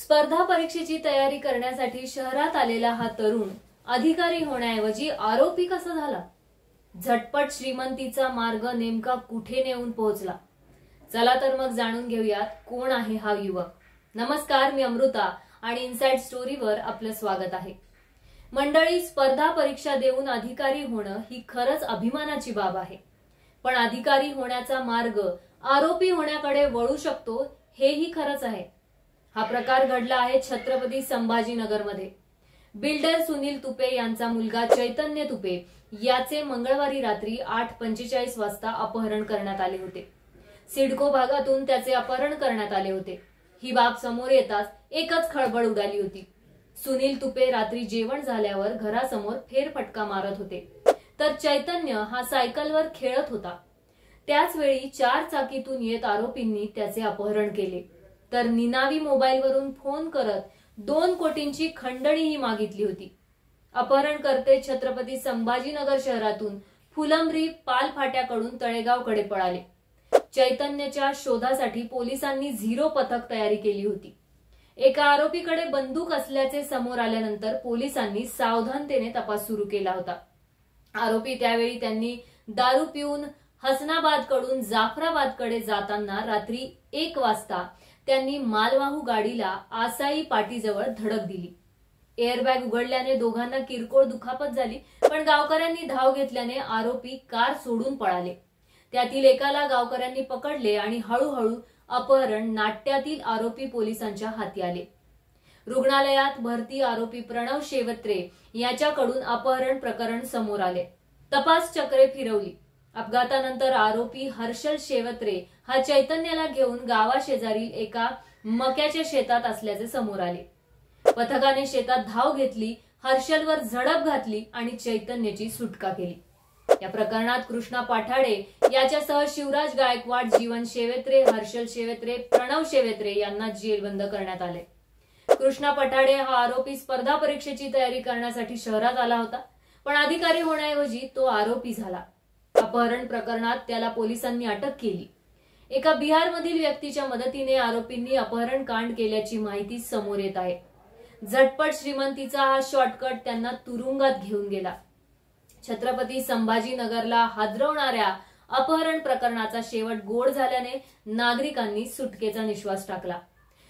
स्पर्धा परीक्षेची तयारी करण्यासाठी शहरात आलेला हा तरुण अधिकारी होण्याऐवजी आरोपी कसा झाला? झटपट श्रीमंतीचा मार्ग नेमका कुठे नेऊन पोहोचला? चला तर मग जाणून घेऊयात कोण आहे हा युवक. नमस्कार, मी अमृता आणि इनसाइड स्टोरीवर आपलं स्वागत आहे. मंडळी, स्पर्धा परीक्षा देऊन अधिकारी होणं ही खरंच अभिमानाची बाब आहे. पण अधिकारी होण्याचा मार्ग आरोपी होण्याकडे वळू शकतो हेही खरंच आहे. हा प्रकार घडला आहे छत्रपती संभाजीनगरमध्ये. बिल्डर सुनील तुपे यांचा मुलगा चैतन्य तुपे याचे मंगळवारी रात्री 8:45 वाजता अपहरण करण्यात आले होते. सिडको भागातून त्याचे अपहरण करण्यात आले होते. ही बाब समोर येताच एकच खळबळ उडाली होती. सुनील तुपे रात्री जेवण झाल्यावर घरासमोर फेरफटका मारत होते, तर चैतन्य हा सायकलवर खेळत होता. त्याच वेळी 4 चाकीतून येत आरोपींनी त्याचे अपहरण केले, तर निनावी मोबाईलवरून फोन करत 2 कोटींची खंडणीही मागितली होती. अपहरणकर्ते छत्रपती संभाजीनगर शहरातून फुलंब्री पालफाट्याकडून तळेगावकडे पळाले. चैतन्यच्या शोधासाठी पोलिसांनी 0 पथक तयारी केली होती. एका आरोपीकडे बंदूक असल्याचे समोर आल्यानंतर पोलिसांनी सावधानतेने तपास सुरू केला होता. आरोपी त्यावेळी त्यांनी दारू पिऊन हसनाबादकडून जाफराबादकडे जाताना रात्री 1 वाजता त्यांनी मालवाहू गाडीला आसाई पाटीजवळ धडक दिली. एअरबॅग उघडल्याने दोघांना किरकोळ दुखापत झाली, पण गावकऱ्यांनी धाव घेतल्याने आरोपी कार सोडून पळाले. त्यातील एकाला गावकऱ्यांनी पकडले आणि हळूहळू अपहरण नाट्यातील आरोपी पोलिसांच्या हाती आले. रुग्णालयात भरती आरोपी प्रणव शेवत्रे याच्याकडून अपहरण प्रकरण समोर आले. तपास चक्रे फिरवली. अपघातानंतर आरोपी हर्षल शेवत्रे हा चैतन्याला घेऊन गावाशेजारील एका मक्याच्या शेतात असल्याचे समोर आले. पथकाने शेतात धाव घेतली, हर्षलवर झडप घातली आणि चैतन्याची सुटका केली. या प्रकरणात कृष्णा पाठाडे याच्यासह शिवराज गायकवाड, जीवन शेवत्रे, हर्षल शेवत्रे, प्रणव शेवत्रे यांना जेलबंद करण्यात आले. कृष्णा पाठाडे हा आरोपी स्पर्धा परीक्षेची तयारी करण्यासाठी शहरात आला होता, पण अधिकारी होण्याऐवजी तो आरोपी झाला. अपहरण प्रकरणात त्याला पोलिसांनी अटक केली. एका बिहारमधील व्यक्तीच्या मदतीने आरोपींनी अपहरण कांड केल्याची माहिती समोर येत आहे. झटपट श्रीमंतीचा हा शॉर्टकट त्यांना तुरुंगात घेऊन गेला. छत्रपती संभाजीनगरला हादरवणाऱ्या अपहरण प्रकरणाचा शेवट गोड झाल्याने नागरिकांनी सुटकेचा निश्वास टाकला.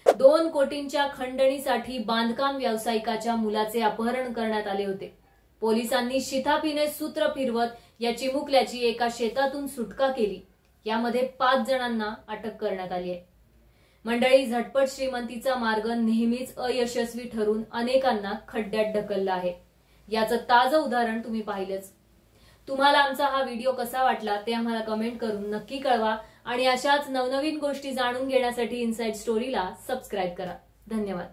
2 कोटींच्या खंडणीसाठी बांधकाम व्यावसायिकाच्या मुलाचे अपहरण करण्यात आले होते. पोलिसांनी शिथापीने सूत्र फिरवत या चिमुकल्याची एका शेतातून सुटका केली. यामध्ये 5 जणांना अटक करण्यात आली आहे. मंडळी, झटपट श्रीमंतीचा मार्ग नेहमीच अयशस्वी ठरून अनेकांना खड्ड्यात ढकलला आहे. याचं ताजं उदाहरण तुम्ही पाहिलंच. तुम्हाला आमचा हा व्हिडिओ कसा वाटला ते आम्हाला कमेंट करून नक्की कळवा आणि अशाच नवनवीन गोष्टी जाणून घेण्यासाठी इनसाइड स्टोरीला सबस्क्राईब करा. धन्यवाद.